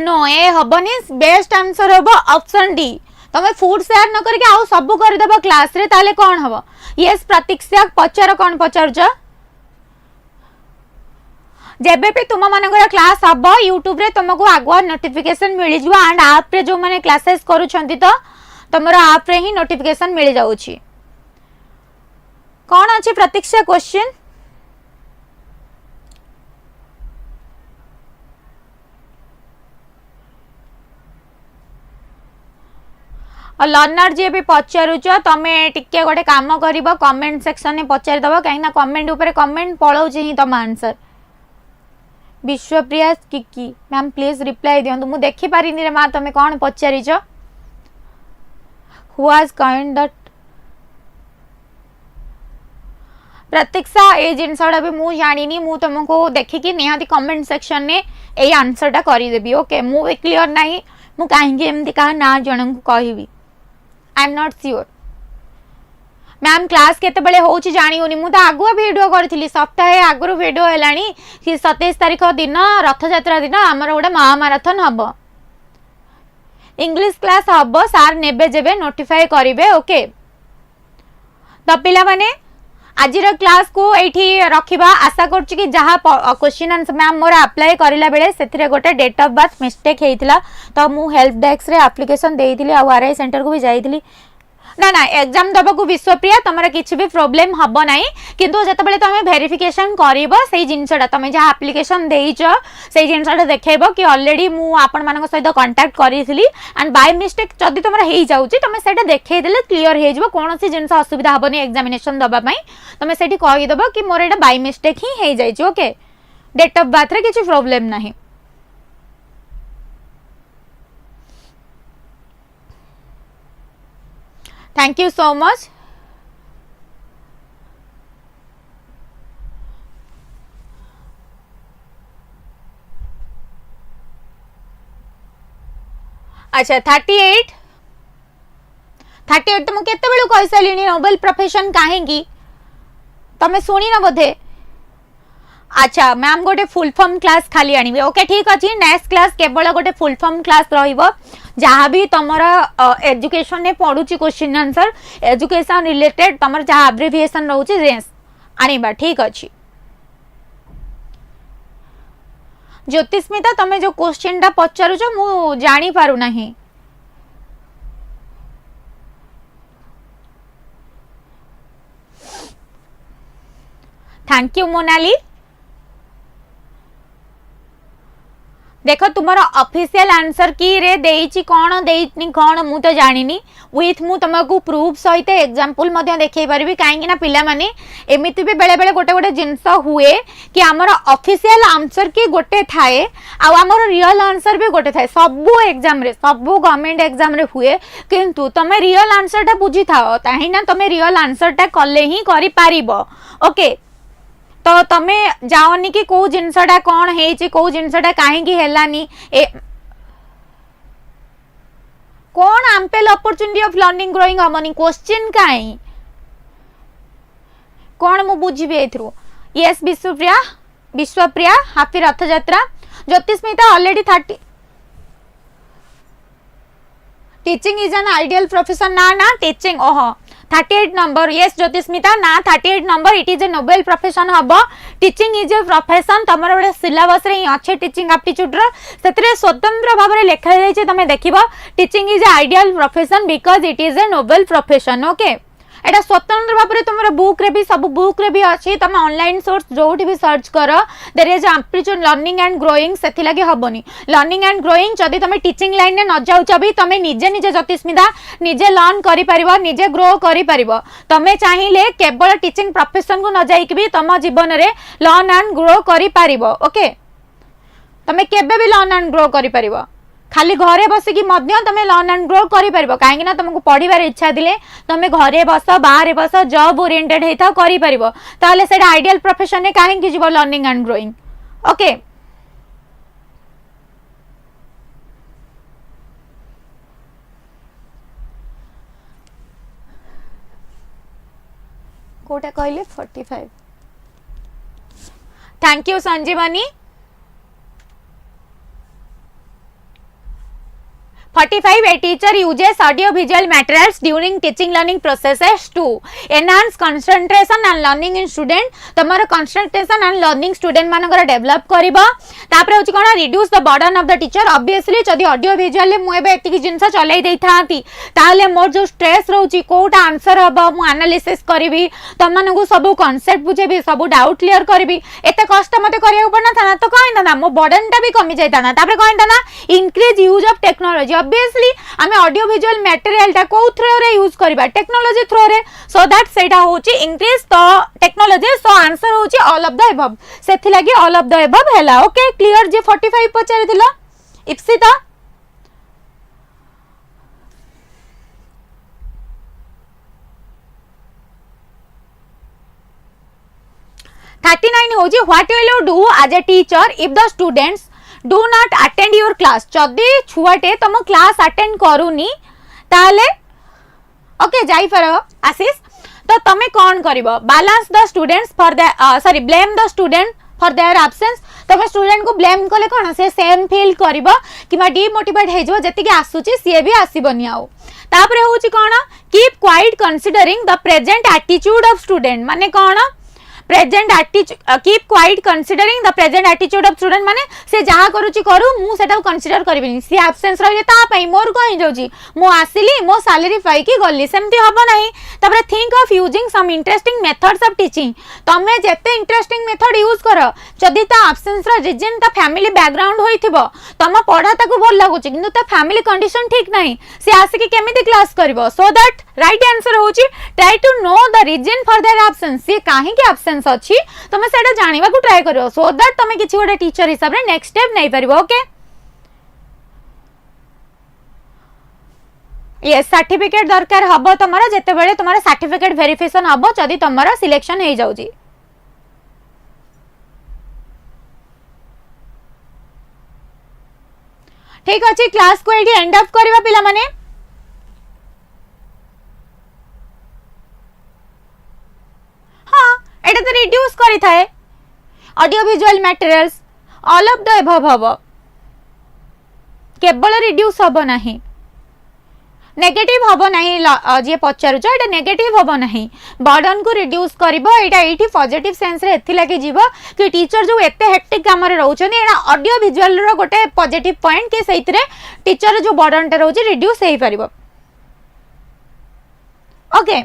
नो ए हबनी बेस्ट आंसर हबो ऑप्शन डी तमे फूड शेयर न करके आउ सब कर देबो क्लास रे ताले कोन हबो यस प्रतीक्षा पचार कोन पचारज जेबे भी तुम मानकर क्लास हम यूट्यूब रे तुमको आगुआ नोटिफिकेशन मिल जाव एंड आप रे जो माने क्लासेस करूछंती तो तुमरो आप रे ही नोटिफिकेशन मिल जाउची कौन अछि प्रतीक्षा क्वेश्चन और लर्नर जे भी पचारुच तमे टिके गोटे काम करिवो कमेंट सेक्शन में पचारि दबो काहे ना कमेंट ऊपर कमेंट पळौची ही तम आंसर विश्वप्रिया किकी मैम प्लीज रिप्लाई दियंतु मु देखि पारिनी रे मा तमे कोन पचारिच हु वाज काइंड दैट प्रतीक्षा ए जिनसडा भी मु जानिनी मु तुमको देखिकी निहाती कमेंट सेक्शन ने ए आंसरटा करि देबी ओके मु क्लियर नाही मु काहे एमती का ना जनन को कहिबी I am not sure ma'am class केते बेले होची जानी होनी मु तो आगुआ वीडियो करथिली सप्ताह आगुरु वीडियो हेलानी कि 27 तारिख दिन रथ यात्रा दिन हमर गोटे महामाराथन हबो इंग्लिश क्लास हबो सार नेबे जेबे नोटिफाई करिवे ओके तो पिला माने आजिर क्लास को एठी रखिबा आशा करछु कि जहा क्वेश्चन आंसर मैम मोर अप्लाई करिला बेले सेथिरे गोटे डेट ऑफ बर्थ मिस्टेक हेइतिला तो मु हेल्प डेस्क रे एप्लीकेशन देइतिली आ आरआई सेंटर को भी जाइतिली ना ना एग्जाम दबा विश्वप्रिया तुम किसी भी प्रोब्लेम हम ना किंतु जिते तुम वेरिफिकेशन कर जिनसा तुम जहाँ एप्लिकेशन देच से जिनसा देखब कि ऑलरेडी मुझे मान सहित कांटेक्ट करी एंड बाय मिस्टेक जदि तुम हो जाऊँगी तुम से देखदेले क्लीयर हो कौन सी जिन असुविधा हेनी एग्जामिनेशन दवाई तुम से कहीदेव कि मोर यहाँ बाय मिस्टेक ही हो जाए ओके डेट ऑफ बर्थ रे किसी प्रोब्लेम नहीं थैंक यू सो मच अच्छा 38 38 तो मु केते बेलु कहि सालिनी नोबेल प्रोफेशन काहेकी तमे सुनी ना बोधे। अच्छा मैम गोटे फुल फॉर्म क्लास खाली आनिबे ओके ठीक अछि नेक्स्ट क्लास केवल गोटे फुल फॉर्म क्लास रहिबो जहाँ भी तमरा एजुकेशन ने पढुची क्वेश्चन आंसर एजुकेशन रिलेटेड तमर जहाँ एब्रिविएशन रहउची रेंस आनिबा ठीक अछि। ज्योतिस्मिता तमे जो क्वेश्चन टा पचारुछ मु जानी पारु नाही। Thank you Monali. देखो तुम्हारा ऑफिशियल आंसर की रे देइची कोन देइनी कोन मु तो जानिनी विथ मु तुमको प्रूफ सहित एग्जांपल मध्ये देखै परबी काहेकि ना पिला माने एमिति भी बेले बेले गोटे गोटे जिंस हुए कि हमर ऑफिशियल आंसर की गोटे थाए आ हमर रियल आंसर भी गोटे थाए सबु एग्जाम रे सबु गवर्नमेंट एग्जाम रे हुए किंतु तमे रियल आंसर टा बुझी थाओ ताहि ना तमे रियल आंसर टा कले ही करि पारिबो ओके। तो तमे जाओनी कि को जिनसटा कौन है को जिनसटा कहीं हेलानी ए कौन ample opportunity of learning growing हमनी क्वेश्चन काई कौन मु बुझिबे एथरो। Yes विश्वप्रिया happy Rath Yatra. Jyotismita already 30 teaching is an ideal profession ना टीचिंग ओहो 38 नंबर यस ज्योतिस्मिता ना 38 number it is a noble profession हबो टीचिंग इज ए प्रोफेशन तमर बडे सिलेबस रे ही अच्छे टीचिंग एप्टीट्यूड रो सेतरे स्वतंत्र भाव रे लेखा जाय छै तमे देखिबो teaching is a ideal profession because it is a noble profession okay. एटा स्वतंत्र भाव रे तुमरा बुक रे भी सब बुक रे भी अछि तमे ऑनलाइन सोर्स जोठी भी सर्च करो there is amplitude learning and growing सेथि लागि हबोनी लर्निंग एंड ग्रोइंग जदी तमे टीचिंग लाइन ने न जाउ छबी तमे निजे निजे ज्योतिस्मिता निजे लर्न करि परिबो निजे ग्रो करि परिबो तमे चाहिले केवल टीचिंग प्रोफेशन को न जाई कि भी तम जीवन रे लर्न एंड ग्रो करि परिबो ओके। तमे केबे भी लर्न एंड ग्रो करि परिबो खाली घरे बसिकी मध्य तमे लर्न एंड ग्रो करि परिबो काहेकि ना तुमको पढिबार इच्छा दिले तमे घरे बस बाहर बस जॉब ओरिएंटेड हेता करि परिबो ताले सेटा आइडियल प्रोफेशन ने काहेकि जीवो लर्निंग एंड ग्रोइंग ओके। कोटा कहले 45 thank you Sanjivani. 45 a teacher uses audio visual materials during teaching learning processes to enhance concentration and learning in student तमर concentration and learning student मानकर डेवलप करबा तापर होची कोना reduce the burden of the teacher obviously जदी audio visual ले मु एबे एतिकी जिंस चलै दै थांती ताले मोर जो स्ट्रेस रहउची कोटा आंसर हबा मु एनालिसिस करबी तमनकु सब कांसेप्ट बुझेबी सब डाउट क्लियर करबी एते कष्ट मते करिया पड़ना था तो कहन ना मो बर्डन टा भी कमी जायता ना तापर कहन ना increase use of technology obviously आमे ऑडियो विजुअल मटेरियल टा को थ्रू रे यूज करबा टेक्नोलॉजी थ्रू रे सो दैट सेटा होची इंक्रीज तो टेक्नोलॉजी सो आंसर होची ऑल ऑफ द अबव सेथि लागि ऑल ऑफ द अबव हैला ओके क्लियर जे 45 पचारि दिला इप्सिता 39 होजी what will you do as a teacher if the students do not attend your class जदी छुआटे तुम क्लास अटेंड करूनी ताले ओके जाई पर आशीष तो तमे कौन करिवो balance the students for the sorry blame the student for their absence तमे स्टूडेंट को ब्लेम कले कोन से सेम फील करिवो किबा डिमोटिवेट हे जो जति के आसुची सी भी आसीबनी आउ तापरे होची कोन keep quiet considering the present attitude of student माने कोन present attitude keep quiet considering the present attitude of student माने से जहा करूची करू मु सेटा कंसीडर करबिनी सी एब्सेंस रही ता पई मोर कहि जाउची मु आसिली मो सैलरी पाई की गल्ली सेमती हबो नाही तबरे think of using some interesting methods of teaching तमे जेते इंटरेस्टिंग मेथड यूज करो जदी ता एब्सेंस रा रीजन ता फैमिली बैकग्राउंड होइथिबो तम पढा ताको भल लागुची किंतु ता फैमिली कंडीशन ठीक नाही से आसी के केमिति क्लास करबो सो दैट राइट आंसर होची try to know the reason for their absence से काहे के एब्सेंस अछि तमे सेटा जानिबा को ट्राई करियो सो दैट तमे किछि गोटे टीचर हिसाब रे नेक्स्ट स्टेप नै परिबो ओके ये सर्टिफिकेट दरकार हबो तमरा जते बेले तमरा सर्टिफिकेट वेरिफिकेशन हबो जदी तमरा सिलेक्शन हे जाउजी ठीक अच्छे क्लास को ये एंड अप करवा पिला माने हाँ एटा तो रिड्यूस करी थाए audio visual materials all of the above हबो केवल रिड्यूस हबो नाही नेगेटिव हबो नहीं जे पचारुछ एटा नेगेटिव हबो नहीं बर्डन को रिड्यूस करबो एटा एठी पॉजिटिव सेंस रे एथि लागि जीवो कि टीचर जो एते हेक्टिक काम रे रहउछनी एटा ऑडियो विजुअल रो गोटे पॉजिटिव पॉइंट कि सेइतरे टीचर जो बर्डन टे रहउछ रिड्यूस हेई परिबो ओके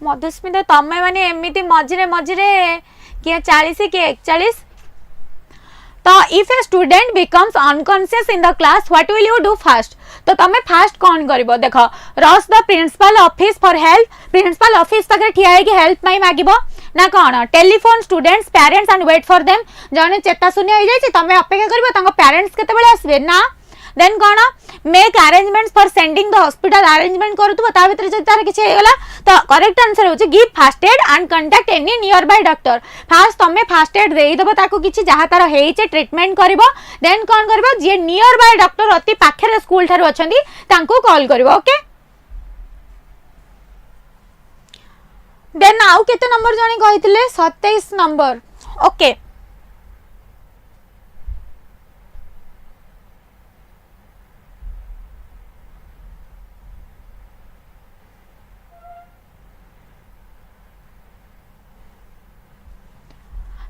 मधुस्मिता तमे माने एमिति मझिरे मझिरे कि 40 कि 41 तो if a student becomes unconscious in the class what will you do first तो तमे फर्स्ट कौन करिवो देखो rush the principal office for help principal office तक ठिया है कि हेल्प माई मागिबो ना कौन telephone students parents and wait for them जने चेता शून्य हो जाय तमे अपेक्षा करिवो तांको पेरेंट्स केते बेले आसबे ना देन कौन make arrangements for sending the hospital arrangement करतु ता भीतर जे तार किछ हेगला तो करेक्ट आंसर होची give first aid and contact any nearby doctor first तमे फर्स्ट एड देई दबो ताको किछ जहा तार हेइचे ट्रीटमेंट करबो देन कोन करबो जे नियर बाय डॉक्टर अति पाखरे स्कूल थार अछंती तांको कॉल करबो ओके देन आउ केते नंबर जानी कहितले 27 number okay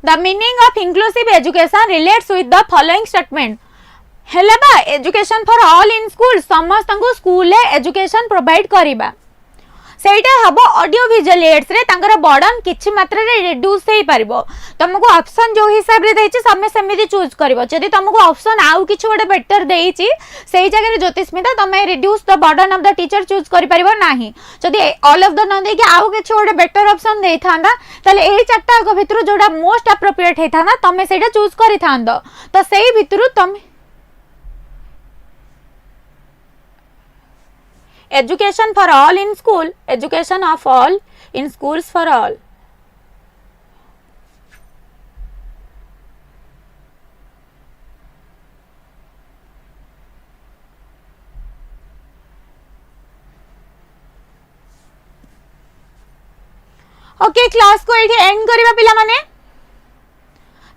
The meaning of inclusive education relates with the following statement. हेले बा education for all in school समस्त को स्कूल ले एजुकेशन प्रोवाइड करिबा सेटा हबो ऑडियो विजुअल एड्स रे तांकर बर्डन किछि मात्रा रे रिड्यूस हेई परिबो तुमको ऑप्शन जो हिसाब रे देछि समय सेमिति चूज करिवो जदि तुमको ऑप्शन आउ किछि गोटे बेटर देछि सेही जगह रे ज्योतिस्मिता तमे reduce the burden of the teacher choose करि परिबो नाही जदि ऑल ऑफ द न दे के आउ किछि गोटे बेटर ऑप्शन देई थांदा तले एही चारटा को भितरु जोडा मोस्ट एप्रोप्रिएट हेई थांदा तमे सेटा चूज करि थांदो तो सेही भितरु तमे education for all in school education of all in schools for all okay class को एठी एंड करिबा पिला माने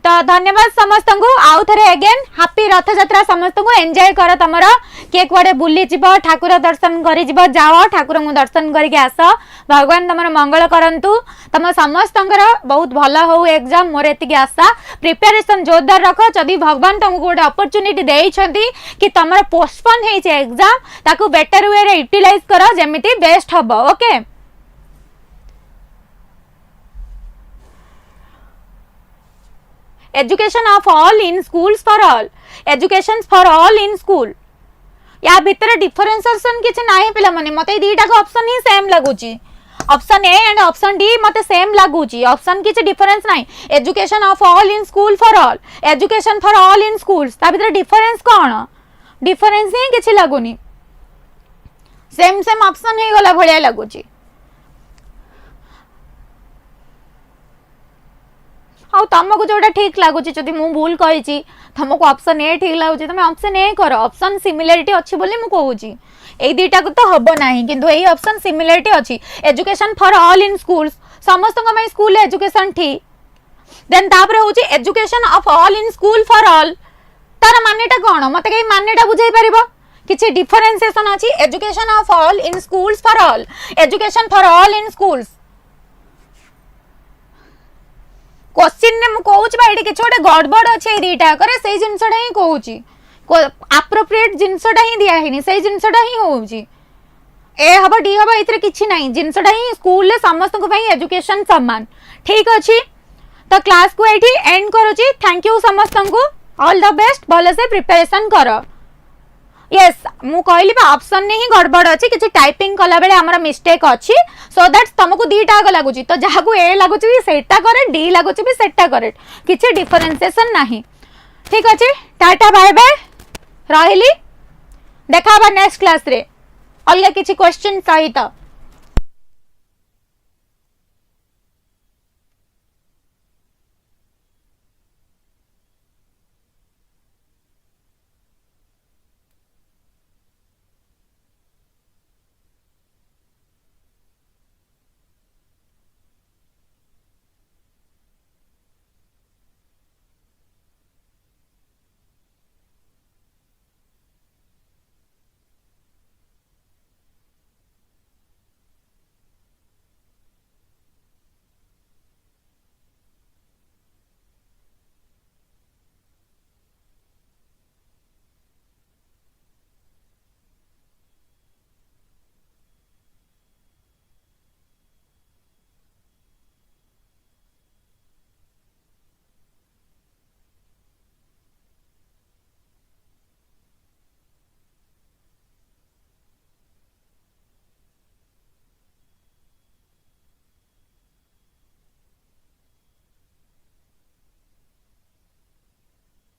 तो धन्यवाद समस्त को आउ थरे अगेन हैप्पी रथ यात्रा समस्त को एंजॉय करो तमरा के कुआडे बुली जिवो ठाकुर दर्शन करि जिवो जाओ ठाकुर को दर्शन करके आस भगवान तमर मंगल करंतु तम समस्त बहुत भलो हो एग्जाम मोर एतिकी आशा प्रिपरेशन जोरदार रखो जदि भगवान तुमको गोटे अपॉर्चुनिटी देइछंती कि तमर पोस्टपोन हेइ छे एग्जाम ताकू बेटर वे रे यूटिलाइज करो जेमिति बेस्ट हबो okay education of all in schools for all education for all in school या भीतर डिफरेंशिएशन किछ नाही पिला माने मते दीटा को ऑप्शन ही सेम लागुची option A and option D मते सेम लागुची ऑप्शन किछ डिफरेंस नाही education of all in school for all education for all in schools ता भीतर डिफरेंस कोन डिफरेंस ही किछ लागुनी सेम सेम ऑप्शन हे गला भलिया लागुची आउ तुमको जोटा ठीक लगुच जदि मु भूल कही तुमको ऑप्शन ए ठीक लगुच तुम ऑप्शन ए कर ऑप्शन सिमिलरिटी अच्छी बोली मु कहूची ए दीटा को तो हबो नाही किंतु ए ऑप्शन सिमिलरिटी अच्छी education for all in schools समस्त को स्कूल एजुकेशन ठीक देन तापर होची education of all in school for all तार मानेटा कोन मते कई मानेटा बुझाई परबो किछि डिफरेंशिएशन अछि education of all in schools for all education for all in schools question ने मु कहूची बा एठी किछ गोटे गड़बड़ अछि ए दीटा करे सेही जिंसटा ही कहूची एप्रोप्रिएट जिंसटा ही दिया हिनी सेही जिंसटा ही होउची ए हबो डी हबो इतरे किछि नाही जिंसटा ही स्कूल ले समस्त को भाई एजुकेशन समान ठीक अछि तो क्लास को एठी एंड करूची थैंक यू समस्त को ऑल द बेस्ट भले से प्रिपरेशन करो यस मु कहली बा ऑप्शन ने ही गड़बड़ अछि किछि टाइपिंग कला बेले हमरा मिस्टेक अछि सो दैट तुमको दीटा आग लागुची तो जहा को ए लागुची भी सेटा करे डी लागुची भी सेटा करे किछि डिफरेंशिएशन नाही ठीक अछि टाटा बाय बाय रहिली देखाबा नेक्स्ट क्लास रे अलग किछि क्वेश्चन सहित।